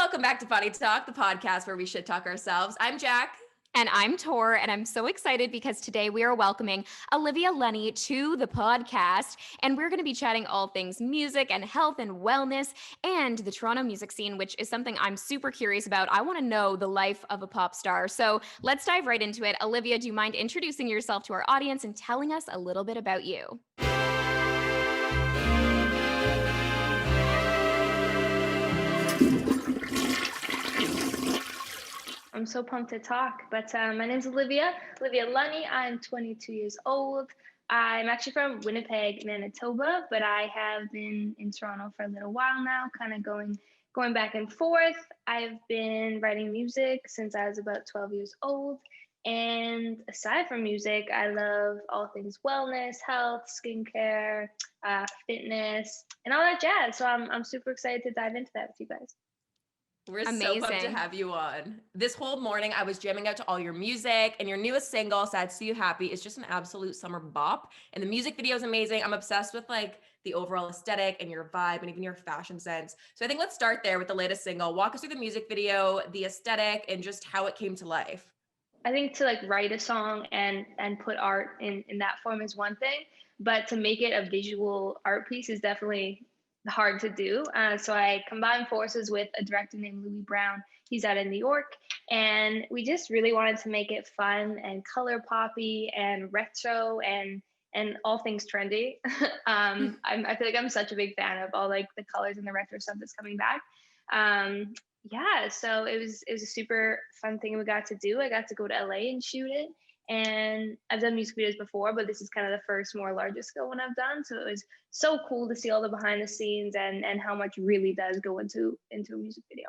welcome back to Poddy Talk, the podcast where we shit talk ourselves. I'm Jac. And I'm Tor, and I'm so excited because today we are welcoming Olivia Lunny to the podcast, and we're going to be chatting all things music and health and wellness and the Toronto music scene, which is something I'm super curious about. I want to know the life of a pop star. So let's dive right into it. Olivia, do you mind introducing yourself to our audience and telling us a little bit about you? I'm so pumped to talk, but my name's Olivia Lunny. I'm 22 years old. I'm actually from Winnipeg, Manitoba, but I have been in Toronto for a little while now, kind of going back and forth. I've been writing music since I was about 12 years old. And aside from music, I love all things wellness, health, skincare, fitness, and all that jazz. So I'm super excited to dive into that with you guys. We're so pumped to have you on. This whole morning, I was jamming out to all your music, and your newest single, Sad to See You Happy, is just an absolute summer bop. And the music video is amazing. I'm obsessed with like the overall aesthetic and your vibe and even your fashion sense. So I think let's start there with the latest single. Walk us through the music video, the aesthetic, and just how it came to life. I think to like write a song and put art in that form is one thing, but to make it a visual art piece is definitely hard to do. So I combined forces with a director named Louis Brown. He's out of New York, and we just really wanted to make it fun and color poppy and retro and all things trendy. I feel like I'm such a big fan of all like the colors and the retro stuff that's coming back. Yeah, so it was a super fun thing we got to do. I got to go to LA and shoot it. And I've done music videos before, but this is kind of the first more larger scale one I've done. So it was so cool to see all the behind the scenes and how much really does go into a music video.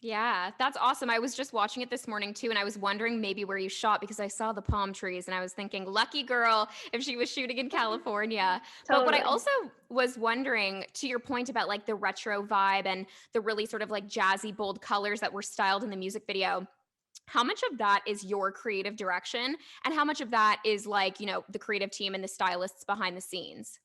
Yeah, that's awesome. I was just watching it this morning too, and I was wondering maybe where you shot because I saw the palm trees and I was thinking, lucky girl if she was shooting in California. Totally. But what I also was wondering, to your point about like the retro vibe and the really sort of like jazzy, bold colors that were styled in the music video, how much of that is your creative direction and how much of that is like, the creative team and the stylists behind the scenes?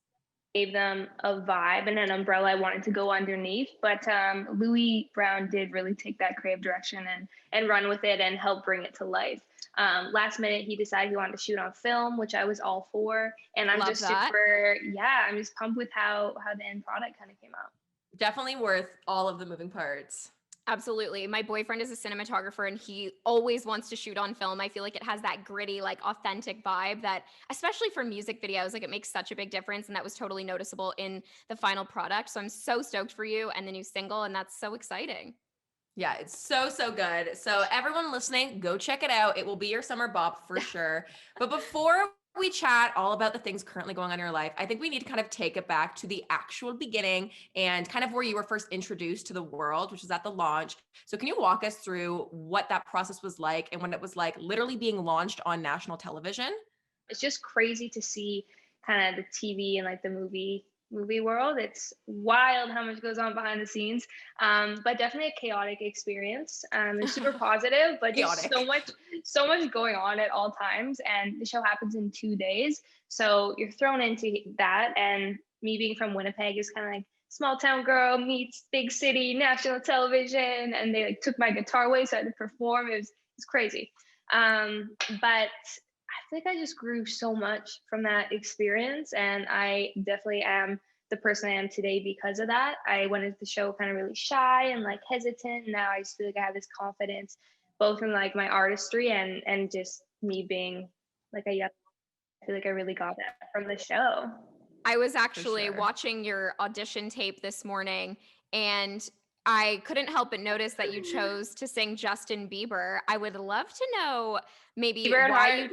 Gave them a vibe and an umbrella I wanted to go underneath, but Louis Brown did really take that creative direction and run with it and help bring it to life. Last minute, he decided he wanted to shoot on film, which I was all for, and I'm just I'm just pumped with how the end product kind of came out. Definitely worth all of the moving parts. Absolutely. My boyfriend is a cinematographer and he always wants to shoot on film. I feel like it has that gritty, like authentic vibe that, especially for music videos, like it makes such a big difference. And that was totally noticeable in the final product. So I'm so stoked for you and the new single. And that's so exciting. Yeah, it's so good. So everyone listening, go check it out. It will be your summer bop for sure. But before we chat all about the things currently going on in your life, I think we need to kind of take it back to the actual beginning and kind of where you were first introduced to the world, which was at the launch. So can you walk us through what that process was like and when it was like literally being launched on national television? It's just crazy to see kind of the TV and like the movie world. It's wild how much goes on behind the scenes, but definitely a chaotic experience. It's super positive, but just so much going on at all times. And the show happens in 2 days, so you're thrown into that. And me being from Winnipeg is kind of like small town girl meets big city national television, and they like took my guitar away so I had to perform. It was crazy, but I think I just grew so much from that experience, and I definitely am the person I am today because of that. I went into the show kind of really shy and like hesitant. Now I just feel like I have this confidence, both in like my artistry and just me being like a young. I feel like I really got that from the show. I was actually watching your audition tape this morning, and I couldn't help but notice that you chose to sing Justin Bieber. I would love to know maybe why you.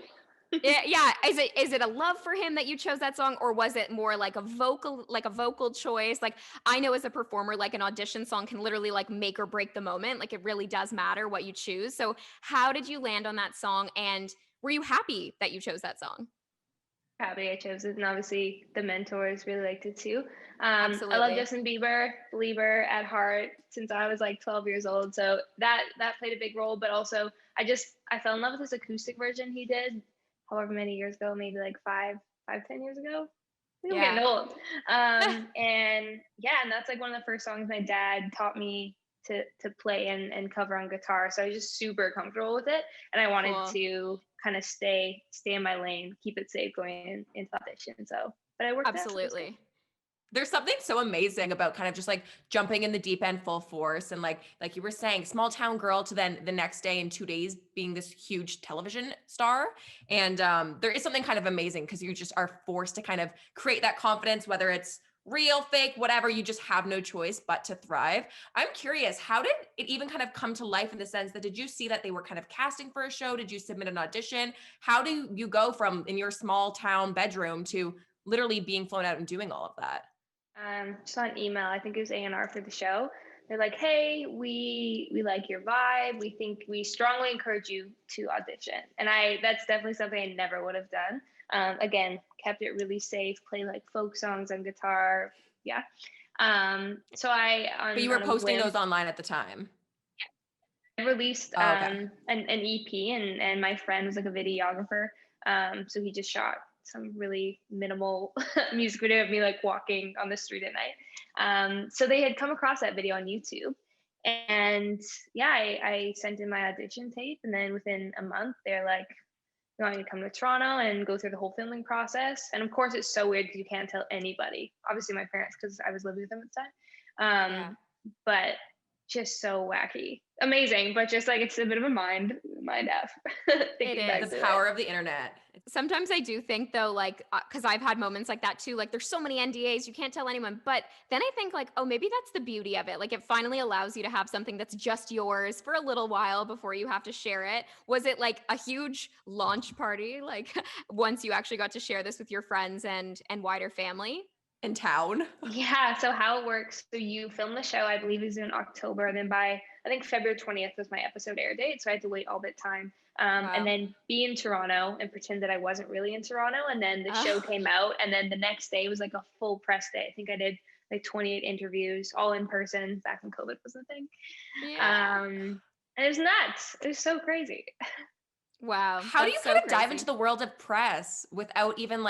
Yeah. Is it a love for him that you chose that song, or was it more like a vocal choice? Like I know as a performer, like an audition song can literally like make or break the moment. Like it really does matter what you choose. So how did you land on that song, and were you happy that you chose that song? Happy I chose it, and obviously the mentors really liked it too. Absolutely. I love Justin Bieber, believer at heart since I was like 12 years old, so that played a big role. But also I fell in love with his acoustic version he did however many years ago, maybe like 10 years ago. I'm getting old. And that's like one of the first songs my dad taught me to play and cover on guitar. So I was just super comfortable with it, and I wanted Cool. to kind of stay in my lane, keep it safe going into audition. So, but I worked out. Absolutely. There's something so amazing about kind of just like jumping in the deep end full force and like you were saying, small town girl to then the next day in 2 days being this huge television star. And there is something kind of amazing because you just are forced to kind of create that confidence, whether it's real, fake, whatever, you just have no choice but to thrive. I'm curious, how did it even kind of come to life in the sense that did you see that they were kind of casting for a show? Did you submit an audition? How do you go from in your small town bedroom to literally being flown out and doing all of that? Just on email, I think it was A&R for the show. They're like, hey, we like your vibe. We strongly encourage you to audition. And that's definitely something I never would have done. Again, kept it really safe, play like folk songs on guitar. Yeah. But you were posting those online at the time. I released Oh, okay. an EP, and my friend was like a videographer. So he just shot some really minimal music video of me like walking on the street at night. So they had come across that video on YouTube. And yeah, I sent in my audition tape, and then within a month, they're like, "You want me to come to Toronto and go through the whole filming process?" And of course, it's so weird because you can't tell anybody. Obviously, my parents, because I was living with them at the time. But just so wacky, amazing, but just like it's a bit of a mind F. Thinking back The to power of the internet. Sometimes I do think though, like, because I've had moments like that too. Like, there's so many NDAs, you can't tell anyone. But then I think, like, oh, maybe that's the beauty of it. Like, it finally allows you to have something that's just yours for a little while before you have to share it. Was it like a huge launch party? Like, once you actually got to share this with your friends and wider family? In town. Yeah, so how it works, so you film the show, I believe is in October, and then by I think February 20th was my episode air date, so I had to wait all that time, and then be in Toronto and pretend that I wasn't really in Toronto, and then the show came out, and then the next day was like a full press day. I think I did like 28 interviews, all in person, back when COVID was a thing. Yeah. And it was nuts. It was so crazy. Wow. How do you kind of dive into the world of press without even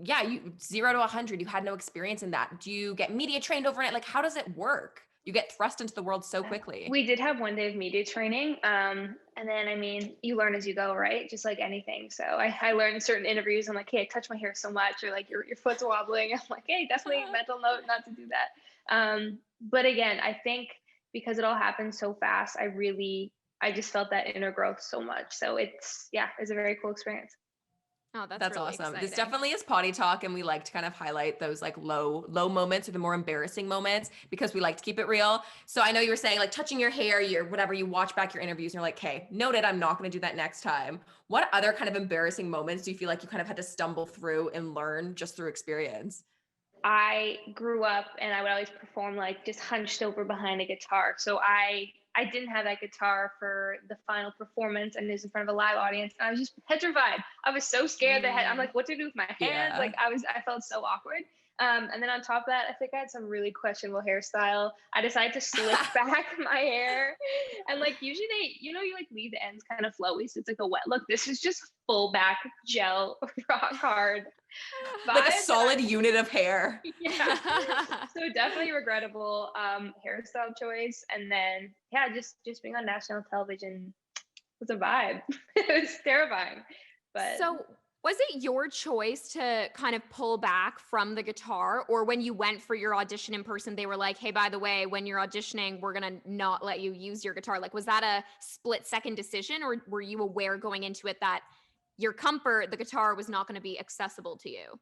yeah, you 0 to 100, you had no experience in that. Do you get media trained overnight? Like, how does it work? You get thrust into the world so quickly. We did have 1 day of media training. And then, I mean, you learn as you go, right? Just like anything. So I learned certain interviews. I'm like, hey, I touch my hair so much, or like your foot's wobbling. I'm like, hey, definitely mental note not to do that. But again, I think because it all happened so fast, I just felt that inner growth so much. So it's a very cool experience. Oh, that's really awesome. exciting. This definitely is Poddy talk, and we like to kind of highlight those like low moments or the more embarrassing moments because we like to keep it real. So I know you were saying like touching your hair, your whatever, you watch back your interviews and you're like, okay, noted, I'm not going to do that next time. What other kind of embarrassing moments do you feel like you kind of had to stumble through and learn just through experience? I grew up and I would always perform like just hunched over behind a guitar. So I didn't have that guitar for the final performance, and it was in front of a live audience. And I was just petrified. I was so scared that I'm like, what to do with my hands? Yeah. Like I felt so awkward. And then on top of that, I think I had some really questionable hairstyle. I decided to slick back my hair. And like usually you like leave the ends kind of flowy. So it's like a wet look. This is just full back gel, rock hard. Like a solid unit of hair. Yeah. So definitely regrettable hairstyle choice. And then just being on national television was a vibe. It was terrifying. But so was it your choice to kind of pull back from the guitar, or when you went for your audition in person, they were like, hey, by the way, when you're auditioning, we're going to not let you use your guitar? Like, was that a split second decision, or were you aware going into it that your comfort, the guitar was not going to be accessible to you?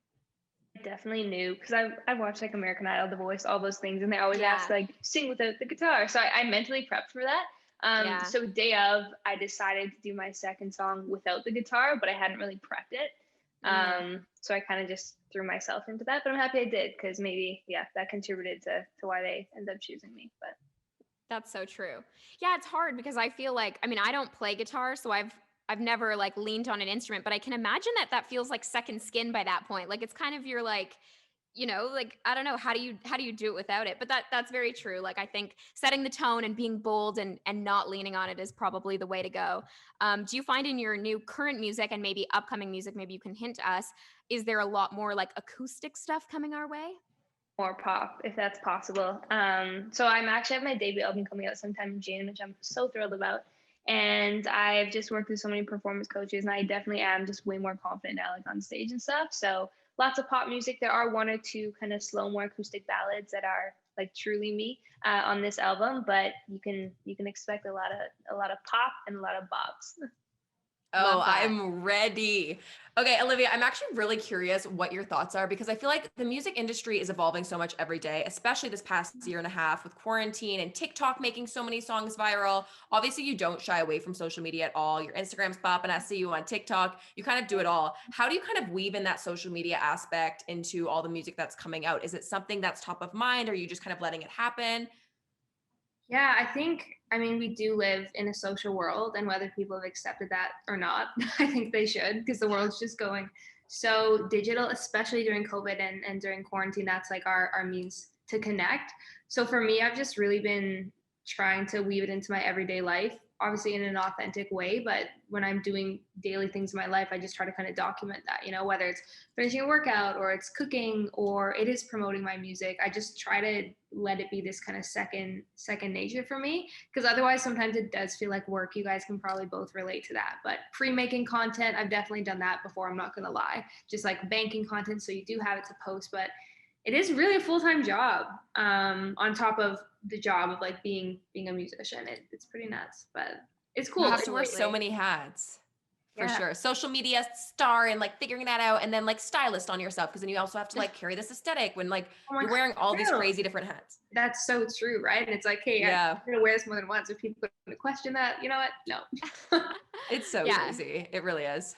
I definitely knew, because I've watched like American Idol, The Voice, all those things, and they always ask like sing without the guitar. So I mentally prepped for that. So day of, I decided to do my second song without the guitar, but I hadn't really prepped it. So I kind of just threw myself into that, but I'm happy I did, because maybe that contributed to why they ended up choosing me. But that's so true. Yeah, it's hard because I feel like, I mean, I don't play guitar, so I've never like leaned on an instrument, but I can imagine that feels like second skin by that point. Like it's kind of your like, like, I don't know, how do you do it without it? But that's very true. Like I think setting the tone and being bold and not leaning on it is probably the way to go. Do you find in your new current music and maybe upcoming music, maybe you can hint to us, is there a lot more like acoustic stuff coming our way? more pop if that's possible. So I'm actually have my debut album coming out sometime in June, which I'm so thrilled about. And I've just worked with so many performance coaches, and I definitely am just way more confident now, like on stage and stuff. So lots of pop music. There are one or two kind of slow, more acoustic ballads that are like truly me on this album, but you can expect a lot of pop and a lot of bops. Oh, I'm ready. Okay, Olivia, I'm actually really curious what your thoughts are because I feel like the music industry is evolving so much every day, especially this past year and a half with quarantine and TikTok making so many songs viral. Obviously, you don't shy away from social media at all. Your Instagram's popping. I see you on TikTok. You kind of do it all. How do you kind of weave in that social media aspect into all the music that's coming out? Is it something that's top of mind? Or are you just kind of letting it happen? Yeah, I mean, we do live in a social world, and whether people have accepted that or not, I think they should, because the world's just going so digital, especially during COVID and during quarantine. That's like our means to connect. So for me, I've just really been trying to weave it into my everyday life, obviously in an authentic way. But when I'm doing daily things in my life, I just try to kind of document that, whether it's finishing a workout or it's cooking or it is promoting my music. I just try to let it be this kind of second nature for me, because otherwise sometimes it does feel like work. You guys can probably both relate to that. But pre-making content, I've definitely done that before, I'm not gonna lie. Just like banking content so you do have it to post, but it is really a full-time job on top of the job of like being a musician. It's pretty nuts, but it's cool. You have to wear so many hats. For Yeah. sure. Social media star and like figuring that out, and then like stylist on yourself, because then you also have to like carry this aesthetic when like you're wearing all these crazy different hats. That's so true, right? And it's like, hey, Yeah. I'm gonna wear this more than once. If people are gonna question that, you know what? No. It's so crazy. It really is.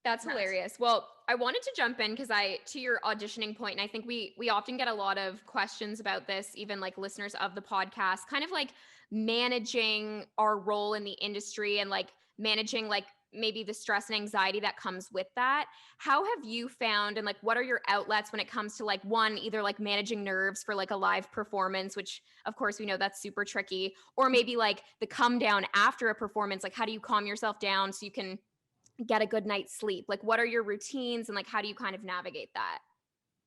That's hilarious. Well, I wanted to jump in because to your auditioning point, and I think we often get a lot of questions about this, even like listeners of the podcast, kind of like managing our role in the industry and like managing like maybe the stress and anxiety that comes with that. How have you found, and like what are your outlets when it comes to like either like managing nerves for like a live performance, which of course we know that's super tricky, or maybe like the come down after a performance, like how do you calm yourself down so you can get a good night's sleep? Like what are your routines and like how do you kind of navigate that?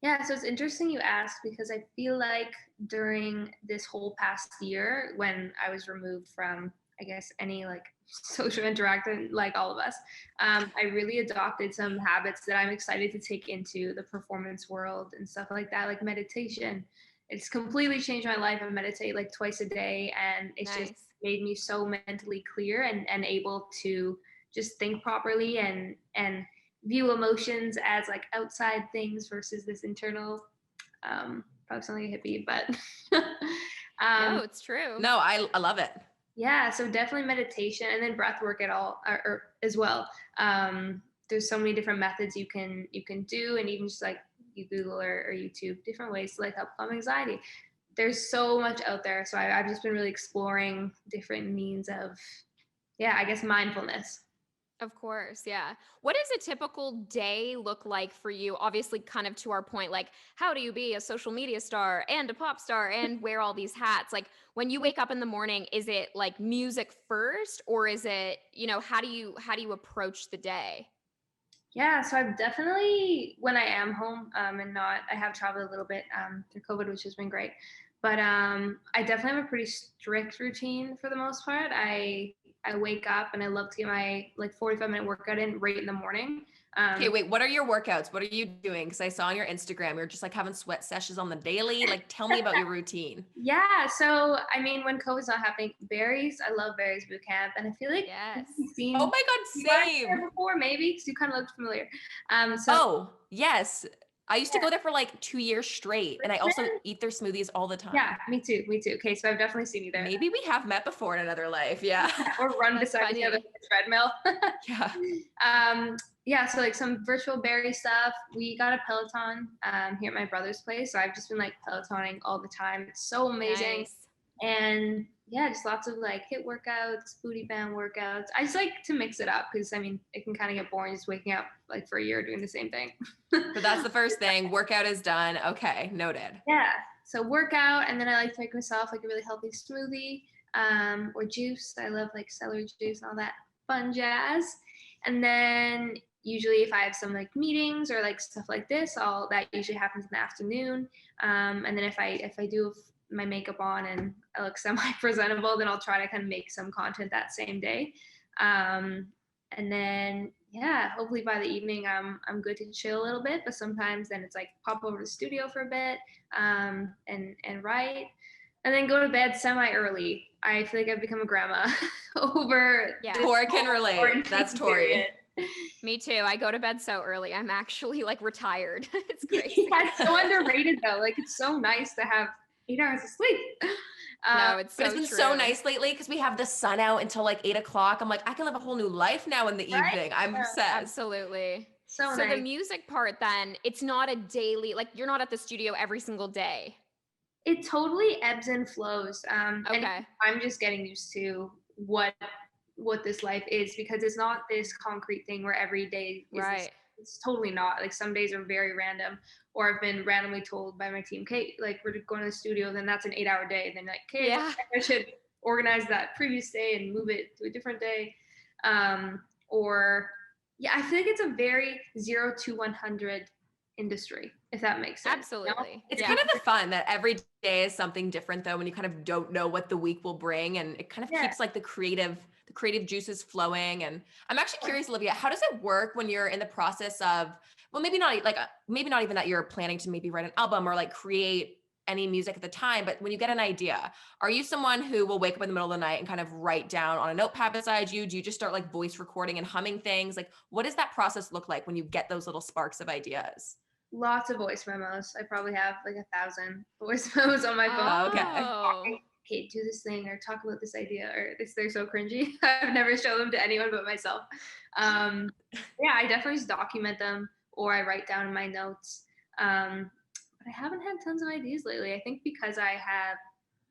Yeah, so it's interesting you asked, because I feel like during this whole past year, when I was removed from, I guess, any like social interaction, like all of us, I really adopted some habits that I'm excited to take into the performance world and stuff like that, like meditation. It's completely changed my life. I meditate like twice a day, and it's just made me so mentally clear and able to just think properly and view emotions as like outside things versus this internal, probably something hippie, but no, it's true. No, I love it. Yeah, so definitely meditation, and then breath work or as well. There's so many different methods you can do, and even just like you Google or YouTube different ways to like help calm anxiety. There's so much out there, so I've just been really exploring different means of, I guess, mindfulness. Of course, yeah. What does a typical day look like for you? Obviously, kind of to our point, like how do you be a social media star and a pop star and wear all these hats? Like when you wake up in the morning, is it like music first, or is it, how do you approach the day? Yeah, so I've definitely, when I am home, I have traveled a little bit through COVID, which has been great. But I definitely have a pretty strict routine for the most part. I wake up and I love to get my like 45-minute workout in right in the morning. Okay, wait, what are your workouts? What are you doing? Because I saw on your Instagram, you're just like having sweat sessions on the daily. Like, tell me about your routine. Yeah, so I mean, when COVID's not happening, Barry's, I love Barry's boot camp, and I feel like you've seen. Oh my God, same. Before, maybe because you kind of looked familiar. Yes, I used to go there for like 2 years straight, and I also eat their smoothies all the time. Yeah, me too. Okay, so I've definitely seen you there. Maybe we have met before in another life. Yeah. Or run beside each other on the treadmill. Yeah. Yeah, so like some virtual Barry stuff. We got a Peloton here at my brother's place, so I've just been like Pelotoning all the time. It's so amazing. Nice. And yeah, just lots of like HIIT workouts, booty band workouts. I just like to mix it up because I mean, it can kind of get boring just waking up like for a year doing the same thing. But that's the first thing. Workout is done. Okay, noted. Yeah, so workout, and then I like to make myself like a really healthy smoothie or juice. I love like celery juice and all that fun jazz. And then usually if I have some like meetings or like stuff like this, that usually happens in the afternoon. And then if I do my makeup on and I look semi-presentable, then I'll try to kind of make some content that same day. And then hopefully by the evening I'm good to chill a little bit. But sometimes then it's like pop over to the studio for a bit, and write, and then go to bed semi-early. I feel like I've become a grandma over. Yeah. Tor can relate. That's Tori. Me too. I go to bed so early. I'm actually like retired. It's crazy. Yeah, it's so underrated though. Like it's so nice to have 8 hours of sleep. No, it's so but it's been true. so nice lately because we have the sun out until like 8 o'clock. I'm like, I can live a whole new life now in the evening. I'm obsessed. Absolutely. So the nice. music part then, it's not a daily, like you're not at the studio every single day. It totally ebbs and flows. Okay. And I'm just getting used to what this life is, because it's not this concrete thing where every day is Right. it's totally not. Like some days are very random, or I've been randomly told by my team, "Okay, like we're going to the studio," then that's an 8-hour day. And then like, "Okay, Yeah. I should organize that previous day and move it to a different day." Or I feel like it's a very 0 to 100 industry, if that makes sense. Absolutely. You know? It's kind of the fun that every day is something different though, when you kind of don't know what the week will bring, and it kind of keeps like the creative juices flowing. And I'm actually curious, Olivia, how does it work when you're in the process of, well, maybe not even that you're planning to maybe write an album or like create any music at the time, but when you get an idea, are you someone who will wake up in the middle of the night and kind of write down on a notepad beside you? Do you just start like voice recording and humming things? Like, what does that process look like when you get those little sparks of ideas? Lots of voice memos. I probably have like 1,000 voice memos on my phone. Oh. Okay, do this thing or talk about this idea, or they're so cringy. I've never shown them to anyone but myself. I definitely just document them, or I write down in my notes. But I haven't had tons of ideas lately. I think because I have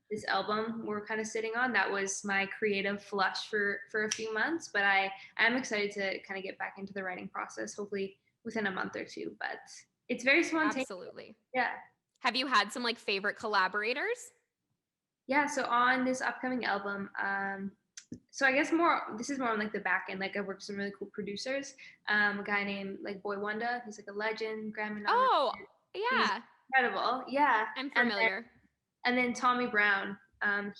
this album we're kind of sitting on, that was my creative flush for a few months. But I am excited to kind of get back into the writing process, hopefully within a month or two. But it's very spontaneous. Absolutely. Yeah. Have you had some like favorite collaborators? Yeah, so on this upcoming album, so I guess this is more on like the back end. Like I worked with some really cool producers. A guy named like Boy Wonder, he's like a legend, Grammy nominated. Oh, He's yeah. incredible. Yeah. I'm familiar. And then Tommy Brown,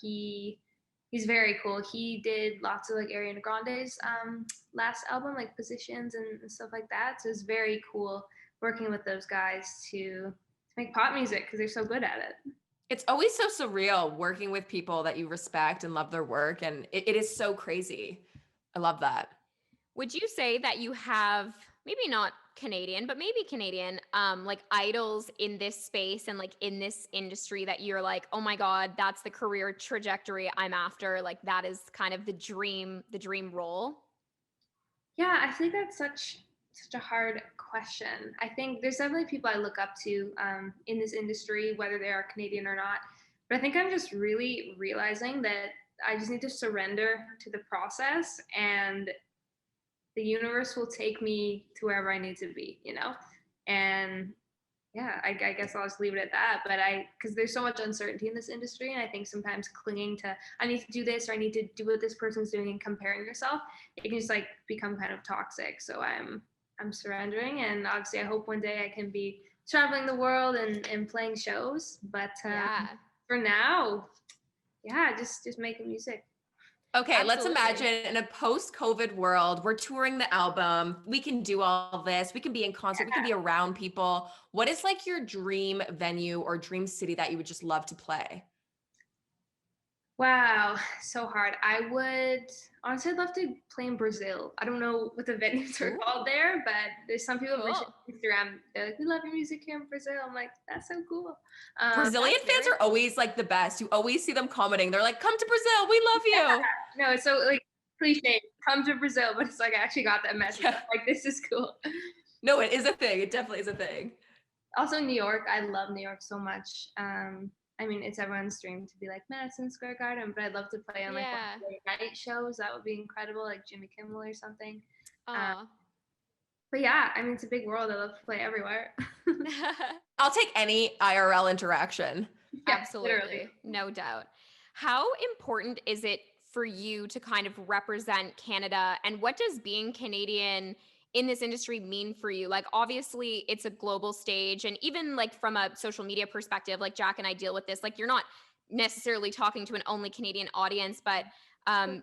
he's very cool. He did lots of like Ariana Grande's last album, like Positions and stuff like that. So it's very cool working with those guys to make pop music because they're so good at it. It's always so surreal working with people that you respect and love their work. And it is so crazy. I love that. Would you say that you have, maybe not Canadian, but maybe Canadian, like idols in this space and like in this industry that you're like, oh my God, that's the career trajectory I'm after. Like that is kind of the dream role? Yeah, I think that's such a hard question. I think there's definitely people I look up to in this industry, whether they are Canadian or not. But I think I'm just really realizing that I just need to surrender to the process, and the universe will take me to wherever I need to be, you know? And I guess I'll just leave it at that. But because there's so much uncertainty in this industry, and I think sometimes clinging to, I need to do this or I need to do what this person's doing and comparing yourself, it can just like become kind of toxic. So I'm surrendering, and obviously I hope one day I can be traveling the world and playing shows. But for now, just making music. Okay, Absolutely. Let's imagine in a post-COVID world, we're touring the album. We can do all this. We can be in concert. We can be around people. What is like your dream venue or dream city that you would just love to play? Wow, so hard. I would honestly, I'd love to play in Brazil. I don't know what the venues are called there, but there's some people on Instagram, they're like, we love your music here in Brazil. I'm like, that's so cool. Brazilian fans are always like the best. You always see them commenting. They're like, come to Brazil. We love you. No, it's so like cliche, come to Brazil, but it's like I actually got that message. Yeah. Like, this is cool. No, it is a thing. It definitely is a thing. Also New York. I love New York so much. I mean, it's everyone's dream to be like Madison Square Garden, but I'd love to play on like late night shows. That would be incredible, like Jimmy Kimmel or something. But yeah, I mean, it's a big world. I love to play everywhere. I'll take any IRL interaction. Yeah, absolutely. Literally. No doubt. How important is it for you to kind of represent Canada, and what does being Canadian in this industry mean for you? Like, obviously it's a global stage, and even like from a social media perspective, like Jac and I deal with this, like you're not necessarily talking to an only Canadian audience, but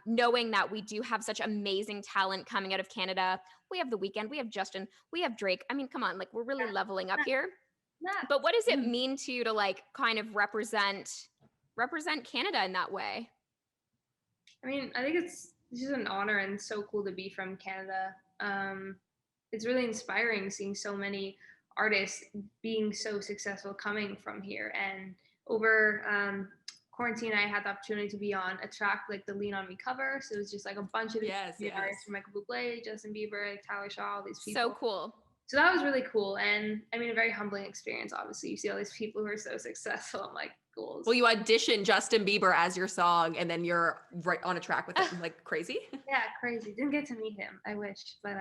knowing that we do have such amazing talent coming out of Canada. We have The Weeknd, we have Justin, we have Drake. I mean, come on, like we're really leveling up here. But what does it mean to you to like kind of represent Canada in that way? I mean, I think it's just an honor and so cool to be from Canada. It's really inspiring seeing so many artists being so successful coming from here. And over quarantine, I had the opportunity to be on a track like the Lean On Me cover. So it was just like a bunch of artists from Michael Bublé, Justin Bieber, like Tyler Shaw, all these people. So cool. So that was really cool. And I mean, a very humbling experience, obviously. You see all these people who are so successful. I'm like, goals. Well, you audition Justin Bieber as your song, and then you're right on a track with him. Like crazy. Yeah, crazy. Didn't get to meet him. I wish. But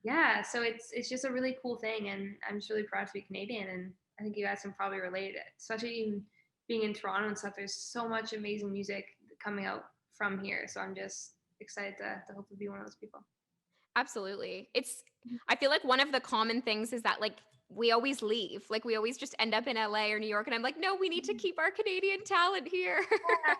yeah, so it's just a really cool thing. And I'm just really proud to be Canadian. And I think you guys can probably relate it, especially even being in Toronto and stuff. There's so much amazing music coming out from here. So I'm just excited to hopefully be one of those people. Absolutely. I feel like one of the common things is that like we always leave. Like we always just end up in LA or New York. And I'm like, no, we need to keep our Canadian talent here. Yeah,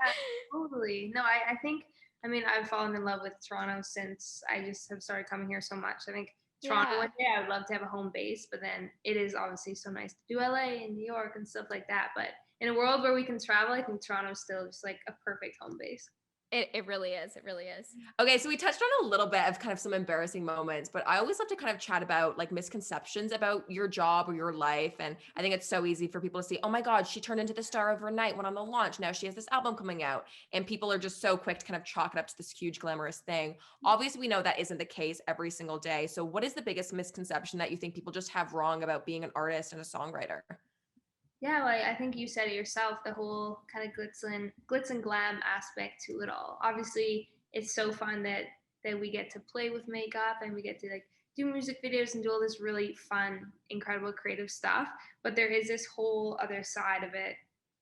totally. No, I think, I mean, I've fallen in love with Toronto since I just have started coming here so much. I think Toronto one day I would love to have a home base, but then it is obviously so nice to do LA and New York and stuff like that. But in a world where we can travel, I think Toronto's still just like a perfect home base. It really is. It really is. Okay, so we touched on a little bit of kind of some embarrassing moments, but I always love to kind of chat about like misconceptions about your job or your life. And I think it's so easy for people to see, oh my God, she turned into the star overnight, went on the launch. Now she has this album coming out. And people are just so quick to kind of chalk it up to this huge glamorous thing. Obviously, we know that isn't the case every single day. So what is the biggest misconception that you think people just have wrong about being an artist and a songwriter? Yeah, like I think you said it yourself, the whole kind of glitz and glam aspect to it all. Obviously, it's so fun that we get to play with makeup and we get to like do music videos and do all this really fun, incredible creative stuff. But there is this whole other side of it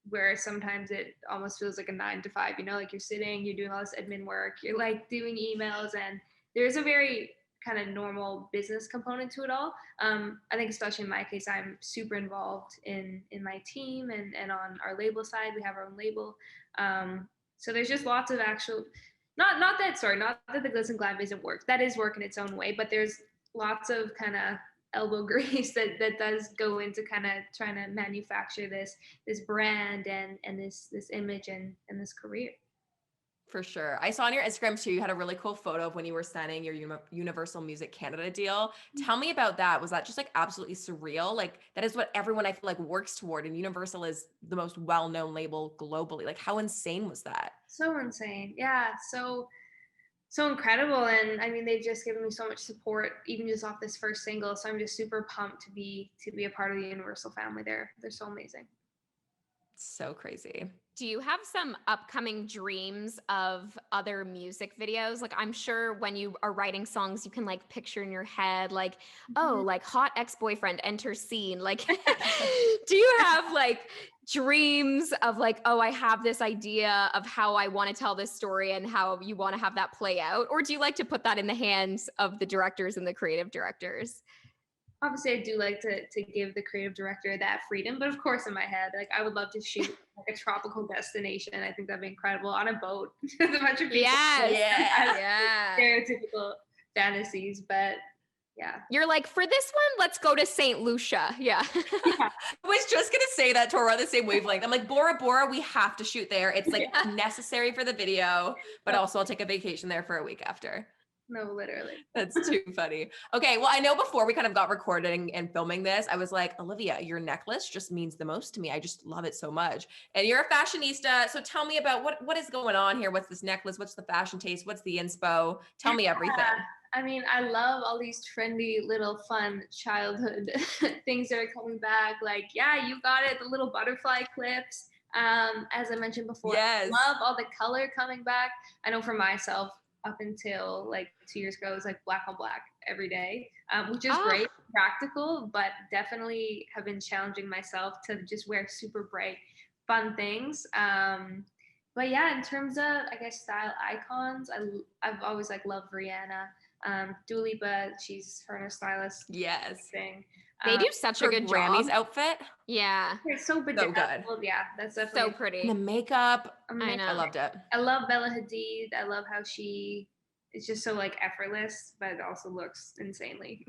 where sometimes it almost feels like a 9 to 5, you know, like you're sitting, you're doing all this admin work, you're like doing emails, and there's a very kind of normal business component to it all. I think especially in my case, I'm super involved in my team and on our label side, we have our own label. So there's just lots of actual, not that the glitz and glam isn't work. That is work in its own way, but there's lots of kind of elbow grease that does go into kind of trying to manufacture this brand and this image and this career. For sure. I saw on your Instagram too, you had a really cool photo of when you were signing your Universal Music Canada deal. Tell me about that. Was that just like absolutely surreal? Like that is what everyone I feel like works toward, and Universal is the most well-known label globally. Like how insane was that? So insane. Yeah. So incredible. And I mean, they've just given me so much support, even just off this first single. So I'm just super pumped to be a part of the Universal family. They're so amazing. So crazy. Do you have some upcoming dreams of other music videos? Like I'm sure when you are writing songs, you can like picture in your head, like, oh, like hot ex-boyfriend enter scene. Like, do you have like dreams of like, oh, I have this idea of how I want to tell this story and how you want to have that play out? Or do you like to put that in the hands of the directors and the creative directors? Obviously, I do like to give the creative director that freedom, but of course, in my head, like I would love to shoot like a tropical destination. I think that'd be incredible on a boat with a bunch of people. Yeah. Stereotypical fantasies, but yeah. You're like, for this one, let's go to St. Lucia. Yeah. I was just gonna say that, Tor, we're on the same wavelength. I'm like, Bora Bora, we have to shoot there. It's like necessary for the video, but also I'll take a vacation there for a week after. No, literally. That's too funny. Okay, well, I know before we kind of got recording and filming this, I was like, Olivia, your necklace just means the most to me. I just love it so much. And you're a fashionista, so tell me about what is going on here. What's this necklace? What's the fashion taste? What's the inspo? Tell me everything. I mean, I love all these trendy little fun childhood things that are coming back. Like, yeah, you got it, the little butterfly clips. As I mentioned before, yes. I love all the color coming back. I know for myself, up until like 2 years ago, it was like black on black every day, which is great, practical, but definitely have been challenging myself to just wear super bright, fun things. But yeah, in terms of, I guess, style icons, I've always like loved Rihanna. Dua Lipa, her and her stylist. Yes. Thing. They do such a good Grammys job. outfit. Yeah. It's so bedazzled. good. Yeah, that's definitely So pretty. And the makeup. I know. I loved it. I love Bella Hadid. I love how it's just so like effortless, but it also looks insanely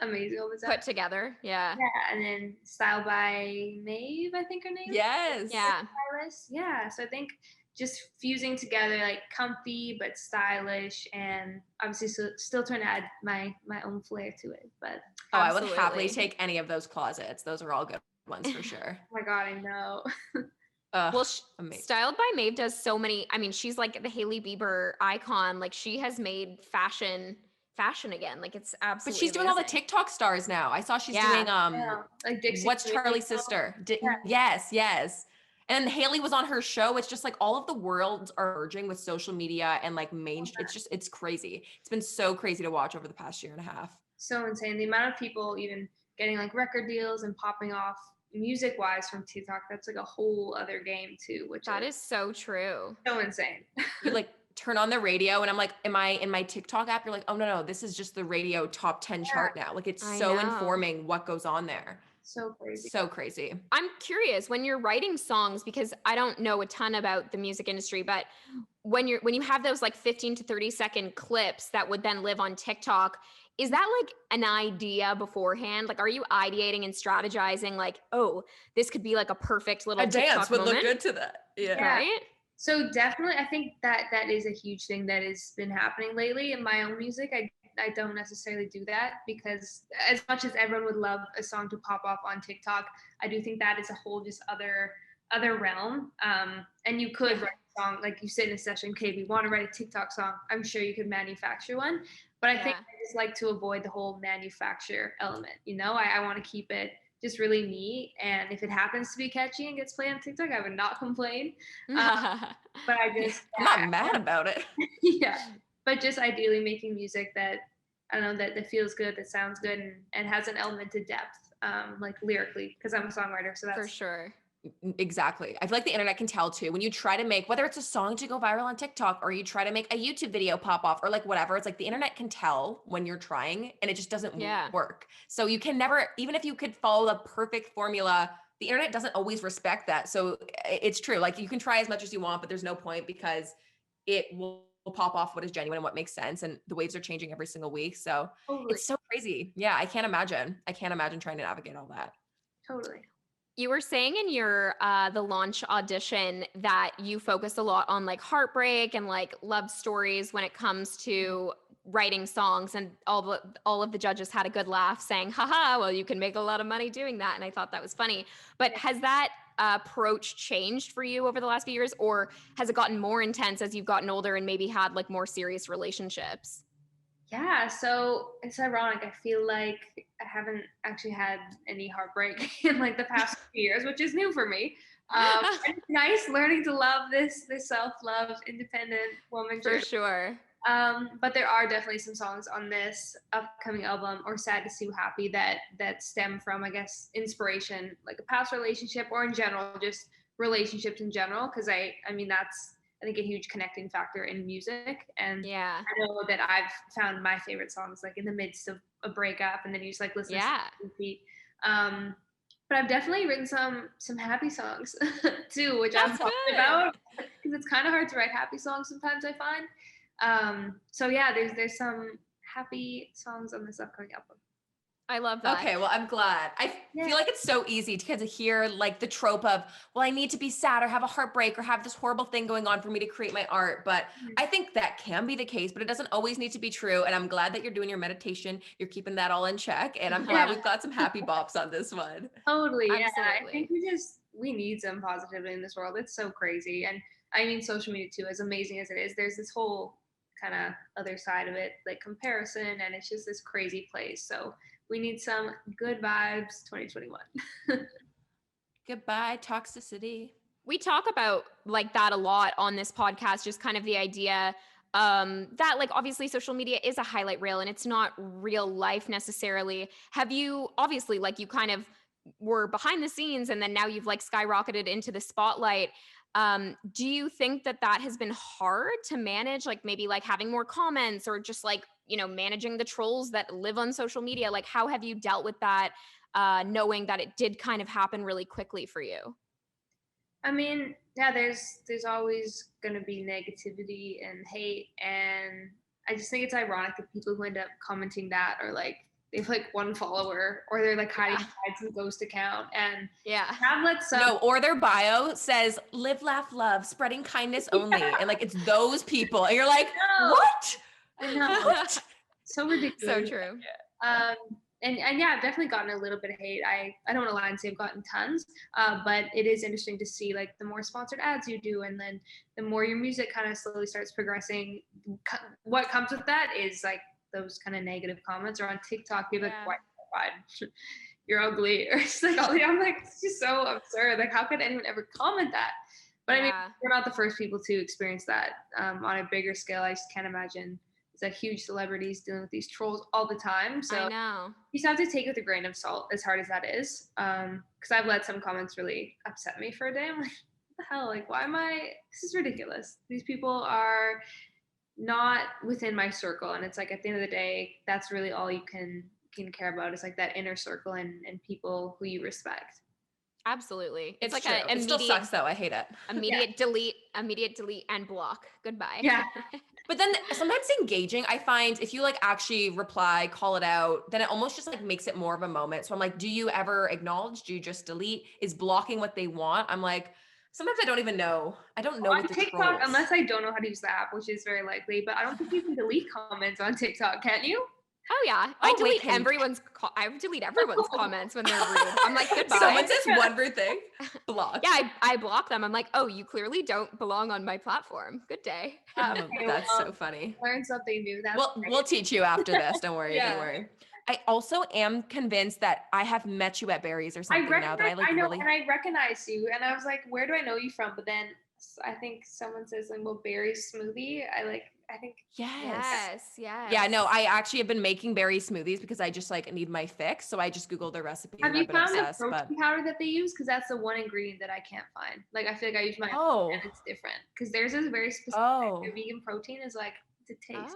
amazing all the time. Put together. Yeah. Yeah, and then Style by Maeve, I think her name. Yes. Yeah. Stylist. Yeah, so I think just fusing together like comfy but stylish, and obviously still trying to add my own flair to it. But I would happily take any of those closets. Those are all good ones for sure. Oh my God, I know. Well, Styled by Maeve does so many. I mean, she's like the Hailey Bieber icon. Like she has made fashion again. Like it's absolutely. But she's doing all the TikTok stars now. I saw she's doing like Dixie. What's Charlie's sister? Yes. And Hailey was on her show. It's just like all of the worlds are merging with social media and like it's crazy. It's been so crazy to watch over the past year and a half. So insane. The amount of people even getting like record deals and popping off music wise from TikTok, that's like a whole other game too, which that is so true. So insane. You like turn on the radio and I'm like, am I in my TikTok app? You're like, oh no, this is just the radio top 10 chart now. Like it's so informing what goes on there. So crazy. So crazy. I'm curious when you're writing songs, because I don't know a ton about the music industry, but when you have those like 15 to 30 second clips that would then live on TikTok, is that like an idea beforehand? Like, are you ideating and strategizing like, oh, this could be like a perfect little TikTok dance would moment? look good to that. Yeah. Right? So definitely, I think that is a huge thing that has been happening lately in my own music. I don't necessarily do that because as much as everyone would love a song to pop off on TikTok, I do think that is a whole just other realm. And you could write a song, like you sit in a session, okay, we want to write a TikTok song. I'm sure you could manufacture one. But I think I just like to avoid the whole manufacture element. You know, I want to keep it just really me. And if it happens to be catchy and gets played on TikTok, I would not complain. But I just I'm not mad about it. Yeah. But just ideally making music that I don't know that feels good, that sounds good, and has an element of depth, like lyrically, because I'm a songwriter. So that's for sure. Exactly. I feel like the internet can tell too. When you try to make, whether it's a song to go viral on TikTok or you try to make a YouTube video pop off or like whatever, it's like the internet can tell when you're trying and it just doesn't work. So you can never, even if you could follow the perfect formula, the internet doesn't always respect that. So it's true. Like you can try as much as you want, but there's no point because it will pop off what is genuine and what makes sense. And the waves are changing every single week. So it's so crazy. Yeah. I can't imagine trying to navigate all that. Totally. You were saying in your the launch audition that you focus a lot on like heartbreak and like love stories when it comes to writing songs, and all of the judges had a good laugh saying, haha, well, you can make a lot of money doing that. And I thought that was funny. But has that approach changed for you over the last few years, or has it gotten more intense as you've gotten older and maybe had like more serious relationships? Yeah, so it's ironic. I feel like I haven't actually had any heartbreak in like the past few years, which is new for me. It's nice learning to love this self-love, independent woman. For sure. But there are definitely some songs on this upcoming album, or Sad to See You Happy, that stem from, I guess, inspiration, like a past relationship, or in general, just relationships in general. Because I mean, that's, I think, a huge connecting factor in music. And I know that I've found my favorite songs like in the midst of a breakup, and then you just like listen to repeat. But I've definitely written some happy songs too, which I'm talking about, because it's kind of hard to write happy songs sometimes, I find. So yeah, there's some happy songs on this upcoming album. I love that. Okay, well, I'm glad. I feel like it's so easy to hear like the trope of, well, I need to be sad or have a heartbreak or have this horrible thing going on for me to create my art. But I think that can be the case, but it doesn't always need to be true. And I'm glad that you're doing your meditation. You're keeping that all in check. And I'm glad we've got some happy bops on this one. Totally. Yeah. I think we need some positivity in this world. It's so crazy. And I mean, social media too, as amazing as it is, there's this whole kind of other side of it, like comparison, and it's just this crazy place. So we need some good vibes 2021. Goodbye, toxicity. We talk about like that a lot on this podcast, just kind of the idea that like obviously social media is a highlight reel and it's not real life necessarily. Have you, obviously, like you kind of were behind the scenes and then now you've like skyrocketed into the spotlight. Do you think that has been hard to manage, like maybe like having more comments or just like, managing the trolls that live on social media? Like, how have you dealt with that, knowing that it did kind of happen really quickly for you? I mean, yeah, there's always gonna be negativity and hate, and I just think it's ironic that people who end up commenting that are like they have like one follower, or they're like hiding behind some ghost account, and have let some No, or their bio says live, laugh, love, spreading kindness only, and like it's those people, and you're like, what? I know. So ridiculous. So true. And yeah, I've definitely gotten a little bit of hate. I don't want to lie and say I've gotten tons, but it is interesting to see like the more sponsored ads you do, and then the more your music kind of slowly starts progressing, what comes with that is like those kind of negative comments. Or on TikTok, people like, "Why? You're ugly," or it's like, I'm like, it's just so absurd. Like, how could anyone ever comment that? But I mean, we're not the first people to experience that on a bigger scale. I just can't imagine. That huge celebrities dealing with these trolls all the time. So I know. You just have to take it with a grain of salt, as hard as that is. Because I've let some comments really upset me for a day. I'm like, what the hell? Like, why am I? This is ridiculous. These people are not within my circle, and it's like at the end of the day, that's really all you can care about. Is like that inner circle and people who you respect. Absolutely. It's like true. It still sucks though. I hate it. Immediate delete and block. Goodbye. Yeah. But then sometimes engaging, I find if you like actually reply, call it out, then it almost just like makes it more of a moment. So I'm like, do you ever acknowledge? Do you just delete? Is blocking what they want? I'm like, sometimes I don't even know. I don't know. On TikTok, unless I don't know how to use the app, which is very likely, but I don't think you can delete comments on TikTok, can you? Oh yeah, I delete everyone's comments when they're rude. I'm like, goodbye. Someone says one rude thing, block. Yeah, I block them. I'm like, oh, you clearly don't belong on my platform. Good day. That's so funny. Learn something new. We'll teach you after this. Don't worry. Don't worry. I also am convinced that I have met you at Barry's or something now that I know, and I recognize you, and I was like, where do I know you from? But then I think someone says like, well, Barry's smoothie. I think yes. Yeah, no, I actually have been making berry smoothies because I just like need my fix. So I just Googled their recipe. Have you found the protein powder that they use? Because that's the one ingredient that I can't find. Like I feel like I use my own and it's different. Because theirs is very specific. The vegan protein is like to taste.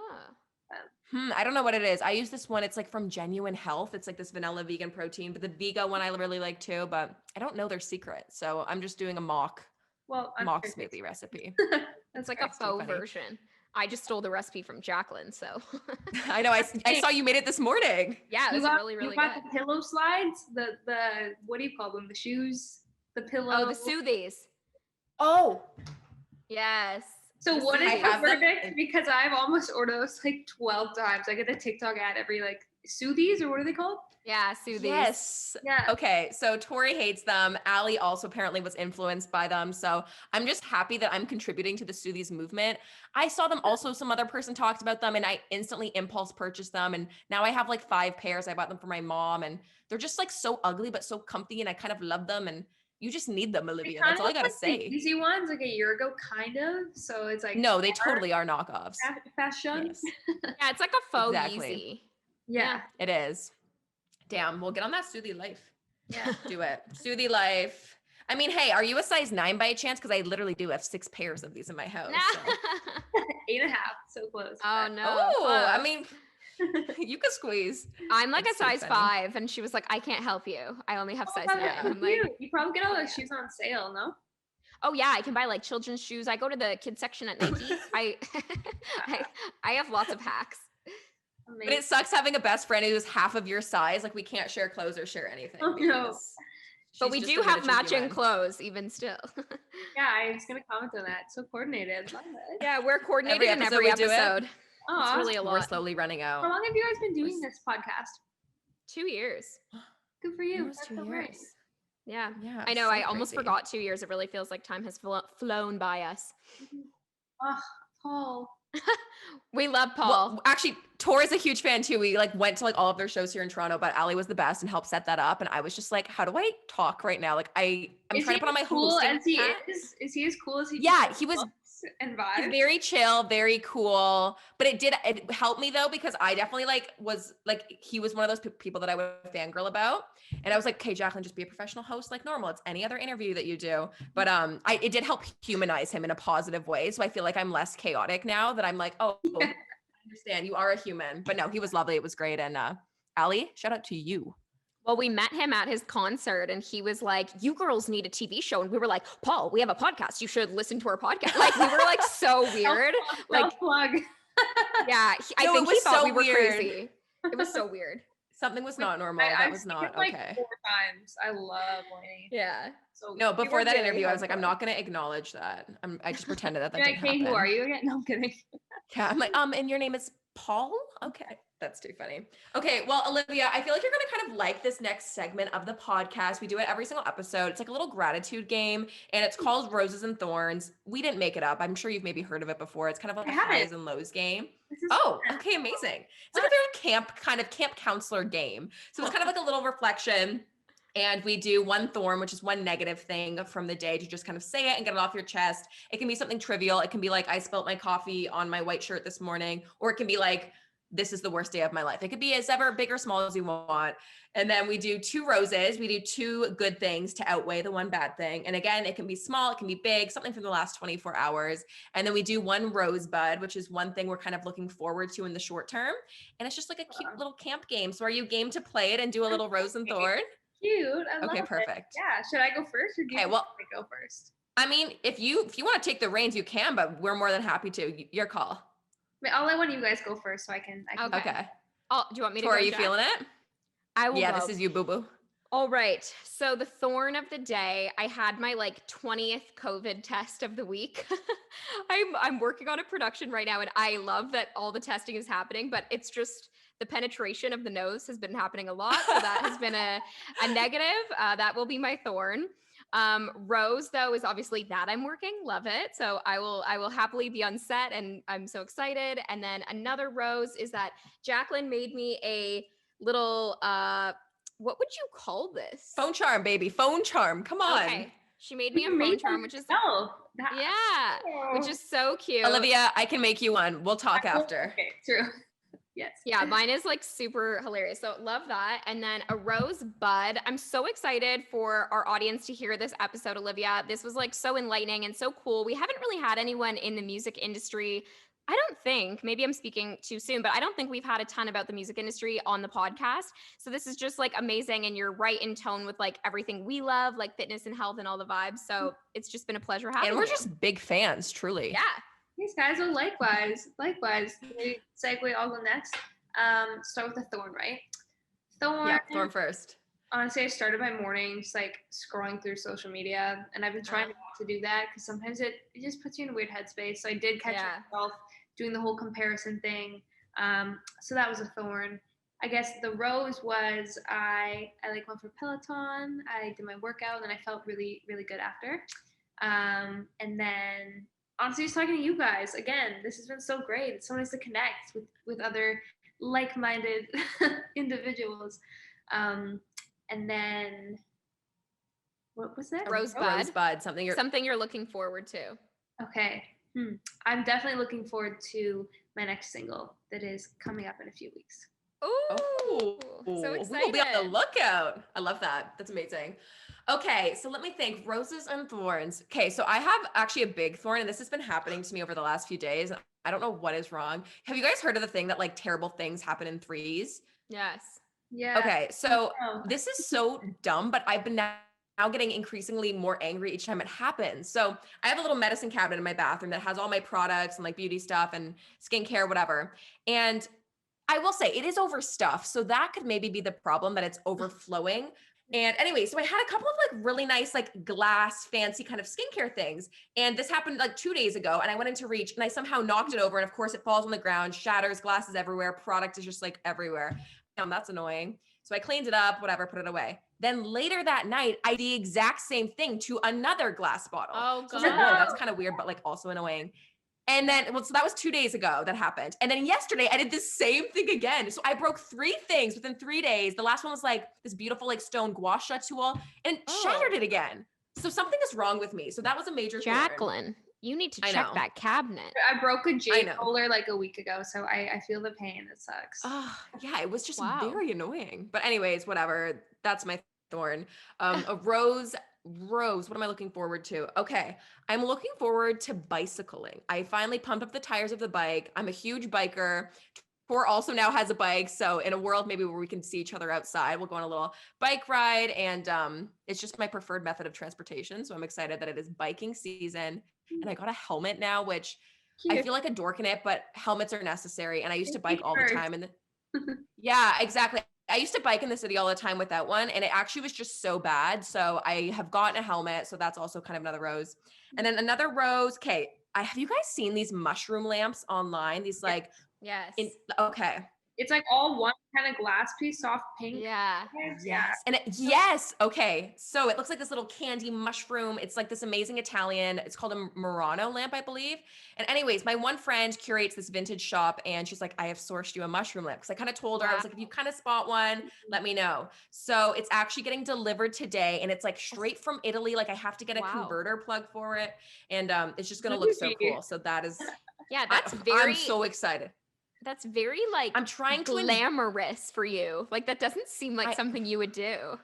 I don't know what it is. I use this one. It's like from Genuine Health. It's like this vanilla vegan protein, but the Vega one I really like too, but I don't know their secret. So I'm just doing a mock smoothie recipe. It's like a faux version. I just stole the recipe from Jacqueline, so. I know. I saw you made it this morning. Yeah, it was really, really good. You got the pillow slides, the what do you call them? The shoes, the pillow. Oh, the soothies. Oh. Yes. So what is the verdict? Because I've almost ordered those like 12 times. I get the TikTok ad every like soothies, or what are they called? Yeah, soothies. Yes. Yeah. Okay. So Tori hates them. Allie also apparently was influenced by them. So I'm just happy that I'm contributing to the soothies movement. I saw them also. Some other person talked about them and I instantly impulse purchased them. And now I have like 5 pairs. I bought them for my mom and they're just like so ugly, but so comfy. And I kind of love them. And you just need them, Olivia. That's all I got to say. Easy ones like a year ago, kind of. So it's like. No, they totally are knockoffs. Fashion. Yes. Yeah. It's like a faux easy. Yeah. It is. Damn, we'll get on that Soothie life. Yeah. Do it. Soothie life. I mean, hey, are you a size 9 by chance? Because I literally do have 6 pairs of these in my house. So. 8.5. So close. Oh, no. Oh, I mean, you could squeeze. I'm like a size 5. And she was like, I can't help you. I only have size 9. I'm like, you probably get all those shoes on sale, no? Oh yeah, I can buy like children's shoes. I go to the kids section at Nike. I have lots of hacks. Amazing. But it sucks having a best friend who's half of your size. Like we can't share clothes or share anything. Oh, no. But we do have matching clothes even still. Yeah, I was going to comment on that. So coordinated. Love it. Yeah, we're coordinated in every episode. Oh, it's really a lot. We're slowly running out. How long have you guys been doing this podcast? 2 years. Good for you. Almost 2 years. Yeah. I know. I almost forgot 2 years. It really feels like time has flown by us. Oh, Paul. We love Paul. Well, actually, Tor is a huge fan too. We like went to like all of their shows here in Toronto, but Allie was the best and helped set that up. And I was just like, how do I talk right now? Like I'm trying to put on my cool hosting as he is he as cool as he? Yeah, he was and He's vibes. very chill, very cool. But it helped me though, because I definitely he was one of those people that I would fangirl about. And I was like, okay, Jacqueline, just be a professional host like normal. It's any other interview that you do. But it did help humanize him in a positive way. So I feel like I'm less chaotic now that I'm like, oh, I understand. You are a human. But no, he was lovely. It was great. And Allie, shout out to you. Well, we met him at his concert and he was like, you girls need a TV show. And we were like, Paul, we have a podcast. You should listen to our podcast. Like, we were like so weird. Like, plug. yeah, I think he thought we were crazy. It was so weird. Something was not normal. That was not like okay. 4 times. I love Lainey. Yeah. So No, before that interview, I was like, I'm not going to acknowledge that. I just pretended that You're didn't like, hey, happen. who are you again? No, I'm kidding. Yeah, I'm like, and your name is Paul? Okay. That's too funny. Okay, well, Olivia, I feel like you're going to kind of like this next segment of the podcast. We do it every single episode. It's like a little gratitude game, and it's called Roses and Thorns. We didn't make it up. I'm sure you've maybe heard of it before. It's kind of like a highs and lows game. Oh, okay, amazing. It's like a very camp counselor game. So it's kind of like a little reflection. And we do one thorn, which is one negative thing from the day to just kind of say it and get it off your chest. It can be something trivial. It can be like, I spilled my coffee on my white shirt this morning. Or it can be like, this is the worst day of my life. It could be as ever big or small as you want. And then we do 2 roses. We do 2 good things to outweigh the one bad thing. And again, it can be small, it can be big, something from the last 24 hours. And then we do 1 rosebud, which is one thing we're kind of looking forward to in the short term. And it's just like a cute little camp game. So are you game to play it and do a little rose and thorn? Cute. I love Okay, it. perfect. Yeah. Should I go first, or do you Okay, well, go first? I mean, if you want to take the reins, you can, but we're more than happy to. Your call. I'll let one of you guys go first, so I can. Okay. Oh, do you want me to Tor, go? are you Jack? feeling it? I will. Yeah, go. this is you, boo boo. All right. So the thorn of the day, I had my like 20th COVID test of the week. I'm working on a production right now, and I love that all the testing is happening, but it's just the penetration of the nose has been happening a lot. So that has been a negative. That will be my thorn. Rose though is obviously that I'm working. Love it. So I will happily be on set, and I'm so excited. And then another rose is that Jacqueline made me a little what would you call this? Phone charm, baby. Phone charm. Come on. Okay. She made me a phone charm, which is which is so cute. Olivia, I can make you one. We'll talk after. Okay, true. Yes. Yeah, mine is like super hilarious. So love that. And then a rosebud. I'm so excited for our audience to hear this episode, Olivia. This was like so enlightening and so cool. We haven't really had anyone in the music industry. I don't think, maybe I'm speaking too soon, but I don't think we've had a ton about the music industry on the podcast. So this is just like amazing. And you're right in tone with like everything we love, like fitness and health and all the vibes. So it's just been a pleasure having you. And we're just big fans, truly. Yeah. Thanks, guys. Well, likewise. We segue. I'll go next. Start with the thorn, right? Thorn. Yeah, thorn first. Honestly, I started my mornings like scrolling through social media, and I've been trying not to do that because sometimes it just puts you in a weird headspace. So I did catch myself doing the whole comparison thing. So that was a thorn. I guess the rose was I like went for Peloton. I did my workout, and I felt really, really good after. And then honestly, just talking to you guys again, this has been so great. It's so nice to connect with other like-minded individuals. And then what was that? Rosebud. Something you're looking forward to. Okay. I'm definitely looking forward to my next single that is coming up in a few weeks. Ooh, so excited. We'll be on the lookout. I love that. That's amazing. Okay, so let me think. Roses and thorns. Okay, so I have actually a big thorn, and this has been happening to me over the last few days. I don't know what is wrong. Have you guys heard of the thing that like terrible things happen in threes? Yes. Yeah. Okay, so this is so dumb, but I've been now getting increasingly more angry each time it happens. So I have a little medicine cabinet in my bathroom that has all my products and like beauty stuff and skincare, whatever. And I will say it is overstuffed. So that could maybe be the problem, that it's overflowing. And anyway, so I had a couple of like really nice, like glass, fancy kind of skincare things. And this happened like 2 days ago, and I went into reach and I somehow knocked it over. And of course it falls on the ground, shatters, glasses everywhere. Product is just like everywhere. That's annoying. So I cleaned it up, whatever, put it away. Then later that night, I did the exact same thing to another glass bottle. Oh, God. So I was like, whoa, that's kind of weird, but like also annoying. And then, so that was 2 days ago that happened. And then yesterday I did the same thing again. So I broke 3 things within 3 days. The last one was like this beautiful like stone gua sha tool and shattered it again. So something is wrong with me. So that was a major thorn. Jacqueline, You need to I check know. that cabinet. I broke a jade roller like a week ago, so I feel the pain. It sucks. Oh, yeah, it was just Wow. very annoying. But anyways, whatever. That's my thorn. A rose. What am I looking forward to? Okay, I'm looking forward to bicycling. I finally pumped up the tires of the bike. I'm a huge biker. Tor also now has a bike, so in a world maybe where we can see each other outside, we'll go on a little bike ride, and it's just my preferred method of transportation. So I'm excited that it is biking season, and I got a helmet now, which I feel like a dork in it, but helmets are necessary. And I used to bike all the time, and yeah, exactly. I used to bike in the city all the time without one, and it actually was just so bad. So I have gotten a helmet, so that's also kind of another rose. And then another rose. Okay, have you guys seen these mushroom lamps online? These like. Yes. Okay. It's like all one kind of glass piece, soft pink. Yeah. Yes. And yes. Okay. So it looks like this little candy mushroom. It's like this amazing Italian. It's called a Murano lamp, I believe. And anyways, my one friend curates this vintage shop, and she's like, I have sourced you a mushroom lamp. Because I kind of told her, I was like, if you kind of spot one, let me know. So it's actually getting delivered today, and it's like straight from Italy. Like I have to get a converter plug for it. And it's just going to look so cool. So that is, yeah, that's I'm so excited. That's very like I'm trying to glamorous for you. Like that doesn't seem like something you would do.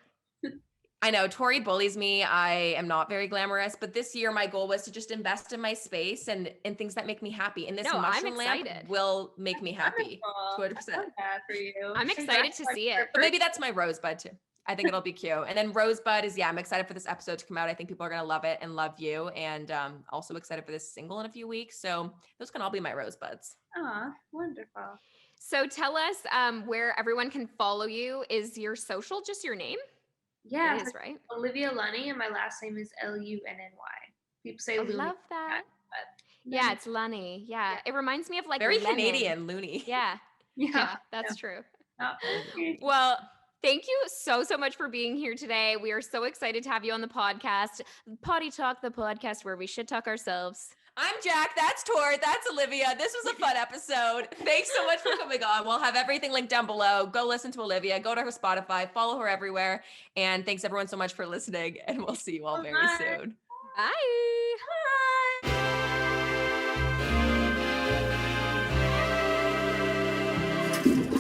I know Tori bullies me. I am not very glamorous, but this year my goal was to just invest in my space and in things that make me happy. And this mushroom lamp will make me happy. 200%. For you. I'm excited to see it. But maybe that's my rosebud too. I think it'll be cute. And then rosebud is, I'm excited for this episode to come out. I think people are going to love it and love you. And also excited for this single in a few weeks. So those can all be my rosebuds. Aw, wonderful. So tell us where everyone can follow you. Is your social just your name? Yeah, it is, right? Olivia Lunny, and my last name is Lunny. People say Lunny. I love that. Yeah, it's Lunny. Yeah. It reminds me of like very Lennon. Canadian, Looney. Yeah. Yeah, that's true. Oh. Well, thank you so much for being here today. We are so excited to have you on the podcast. Poddy Talk, the podcast where we shit talk ourselves. I'm Jac. That's Tor. That's Olivia. This was a fun episode. Thanks so much for coming on. We'll have everything linked down below. Go listen to Olivia. Go to her Spotify. Follow her everywhere. And thanks everyone so much for listening. And we'll see you all very soon. Bye. Bye.